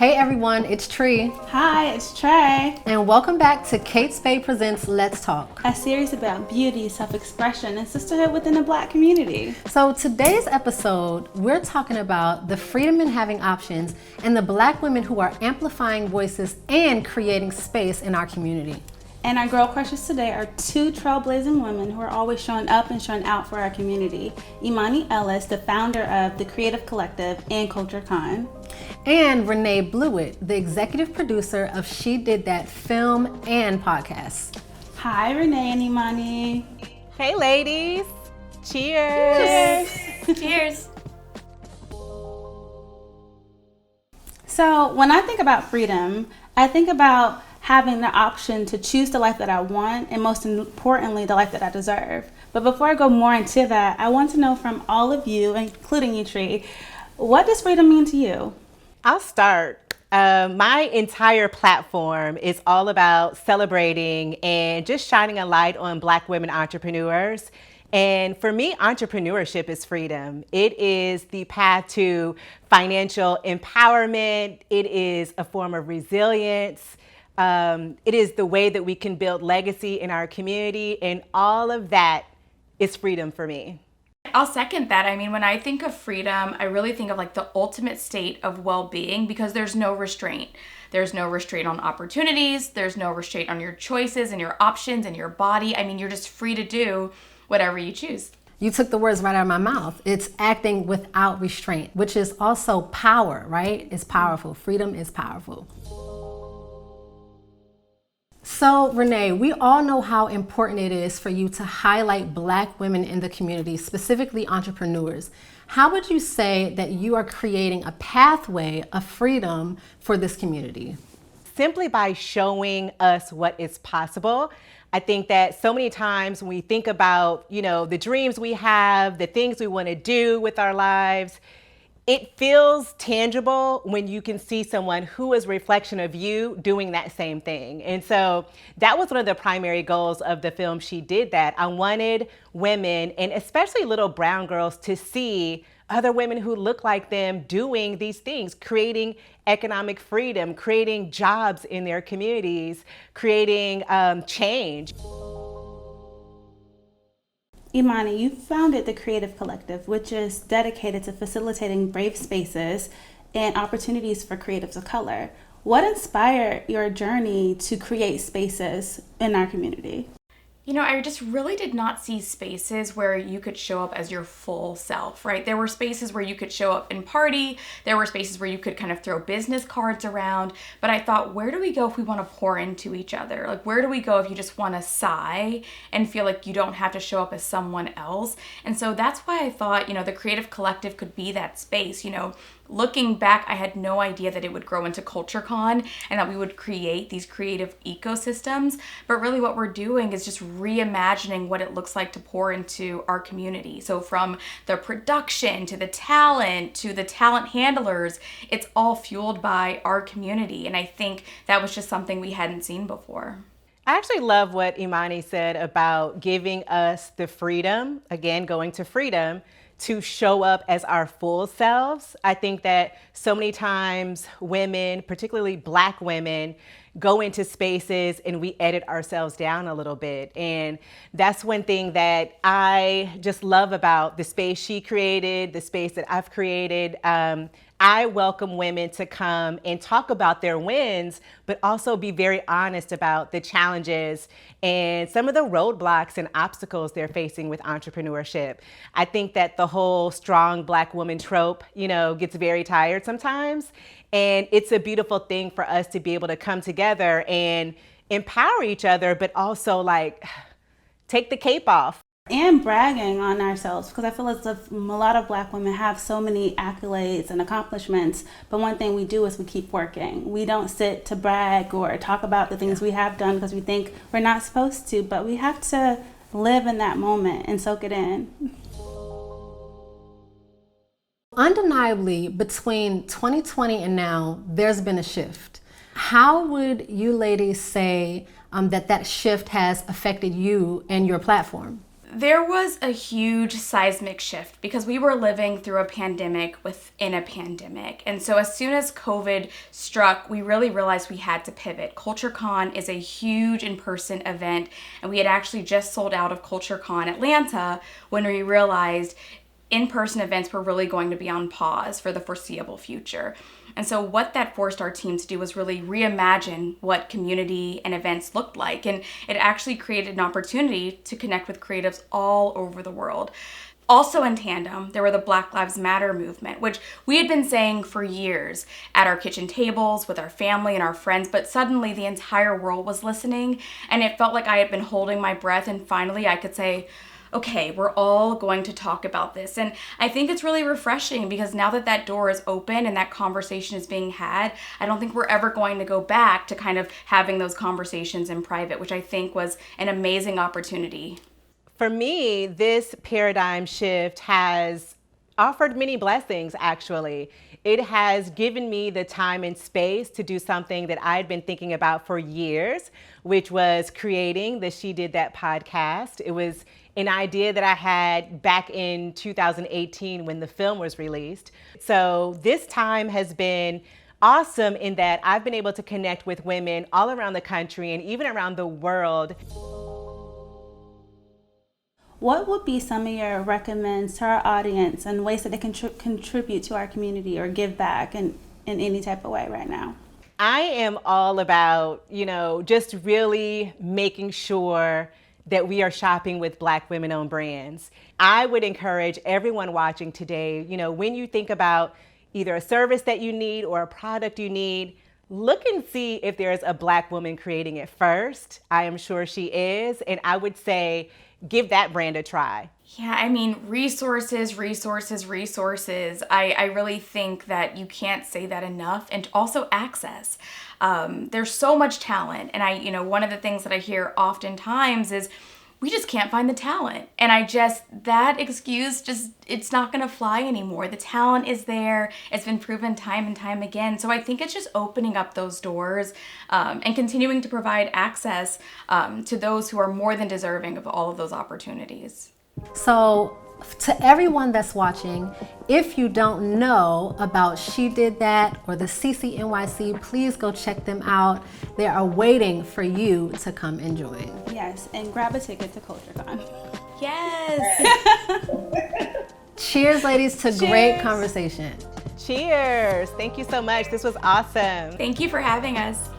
Hey everyone, it's Tree. Hi, it's Trey. And welcome back to Kate Spade Presents Let's Talk, A series about beauty, self-expression, and sisterhood within the Black community. So today's episode, we're talking about the freedom in having options and the Black women who are amplifying voices and creating space in our community. And our girl crushes today are two trailblazing women who are always showing up and showing out for our community. Imani Ellis, the founder of the Creative Collective and culturecon. And Renae Bluitt, the executive producer of She Did That film and podcast. Hi, Renae and Imani. Hey, ladies. Cheers. Cheers. So when I think about freedom, I think about having the option to choose the life that I want and most importantly, the life that I deserve. But before I go more into that, I want to know from all of you, including you, Tree, what does freedom mean to you? I'll start. My entire platform is all about celebrating and just shining a light on Black women entrepreneurs. And for me, entrepreneurship is freedom. It is the path to financial empowerment. It is a form of resilience. It is the way that we can build legacy in our community, and all of that is freedom for me. I'll second that. I mean, when I think of freedom, I really think of like the ultimate state of well-being because there's no restraint. There's no restraint on opportunities. There's no restraint on your choices and your options and your body. I mean, you're just free to do whatever you choose. You took the words right out of my mouth. It's acting without restraint, which is also power, right? It's powerful. Freedom is powerful. So Renae, we all know how important it is for you to highlight Black women in the community, specifically entrepreneurs. How would you say that you are creating a pathway of freedom for this community? Simply by showing us what is possible. I think that so many times when we think about, the dreams we have, the things we want to do with our lives, it feels tangible when you can see someone who is a reflection of you doing that same thing. And so that was one of the primary goals of the film She Did That. I wanted women, and especially little brown girls, to see other women who look like them doing these things, creating economic freedom, creating jobs in their communities, creating change. Imani, you founded the Creative Collective, which is dedicated to facilitating brave spaces and opportunities for creatives of color. What inspired your journey to create spaces in our community? I just really did not see spaces where you could show up as your full self, right? There were spaces where you could show up and party. There were spaces where you could kind of throw business cards around. But I thought, where do we go if we want to pour into each other? Like, where do we go if you just want to sigh and feel like you don't have to show up as someone else? And so that's why I thought, the Creative Collective could be that space. Looking back, I had no idea that it would grow into culturecon and that we would create these creative ecosystems. But really what we're doing is just reimagining what it looks like to pour into our community. So from the production to the talent handlers, it's all fueled by our community. And I think that was just something we hadn't seen before. I actually love what Imani said about giving us the freedom, again, going to freedom, to show up as our full selves. I think that so many times women, particularly Black women, go into spaces and we edit ourselves down a little bit. And that's one thing that I just love about the space she created, the space that I've created. I welcome women to come and talk about their wins, but also be very honest about the challenges and some of the roadblocks and obstacles they're facing with entrepreneurship. I think that the whole strong Black woman trope, gets very tired sometimes. And it's a beautiful thing for us to be able to come together and empower each other, but also take the cape off. And bragging on ourselves, because I feel as if a lot of Black women have so many accolades and accomplishments, but one thing we do is we keep working. We don't sit to brag or talk about the things we have done because we think we're not supposed to, but we have to live in that moment and soak it in. Undeniably, between 2020 and now, there's been a shift. How would you ladies say that shift has affected you and your platform? There was a huge seismic shift because we were living through a pandemic within a pandemic. And so as soon as COVID struck, we really realized we had to pivot. CultureCon is a huge in-person event, and we had actually just sold out of CultureCon Atlanta when we realized in-person events were really going to be on pause for the foreseeable future. And so what that forced our team to do was really reimagine what community and events looked like. And it actually created an opportunity to connect with creatives all over the world. Also in tandem, there were the Black Lives Matter movement, which we had been saying for years at our kitchen tables, with our family and our friends, but suddenly the entire world was listening, and it felt like I had been holding my breath, and finally I could say, okay, we're all going to talk about this. And I think it's really refreshing because now that that door is open and that conversation is being had, I don't think we're ever going to go back to kind of having those conversations in private, which I think was an amazing opportunity. For me, this paradigm shift has offered many blessings, actually. It has given me the time and space to do something that I'd been thinking about for years, which was creating the She Did That podcast. It was an idea that I had back in 2018 when the film was released. So this time has been awesome in that I've been able to connect with women all around the country and even around the world. What would be some of your recommends to our audience and ways that they can contribute to our community or give back in any type of way right now? I am all about, just really making sure that we are shopping with Black women-owned brands. I would encourage everyone watching today, when you think about either a service that you need or a product you need, look and see if there's a Black woman creating it first. I am sure she is, and I would say give that brand a try. Yeah, I mean, resources. I really think that you can't say that enough. And also access. There's so much talent. And one of the things that I hear oftentimes is we just can't find the talent. And that excuse it's not gonna fly anymore. The talent is there. It's been proven time and time again. So I think it's just opening up those doors and continuing to provide access to those who are more than deserving of all of those opportunities. So to everyone that's watching, if you don't know about She Did That or the CCNYC, please go check them out. They are waiting for you to come and join. Yes, and grab a ticket to CultureCon. Yes. Cheers, ladies, to great conversation. Cheers. Thank you so much. This was awesome. Thank you for having us.